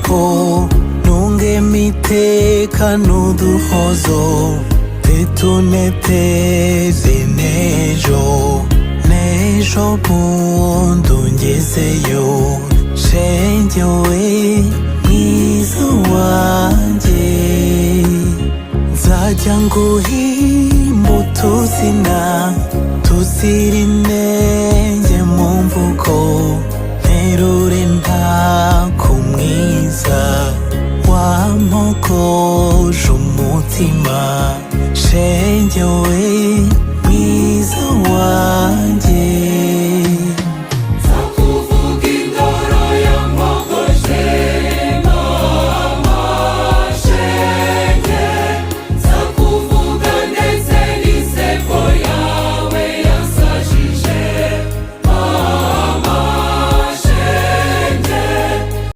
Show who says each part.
Speaker 1: ko nungema iteka n'uduhozo bituneteze n'ejo bundi ungezeyo shenge we mwiza wanjye nzajya nguhimba utuzina tuzira inenge mu mvugo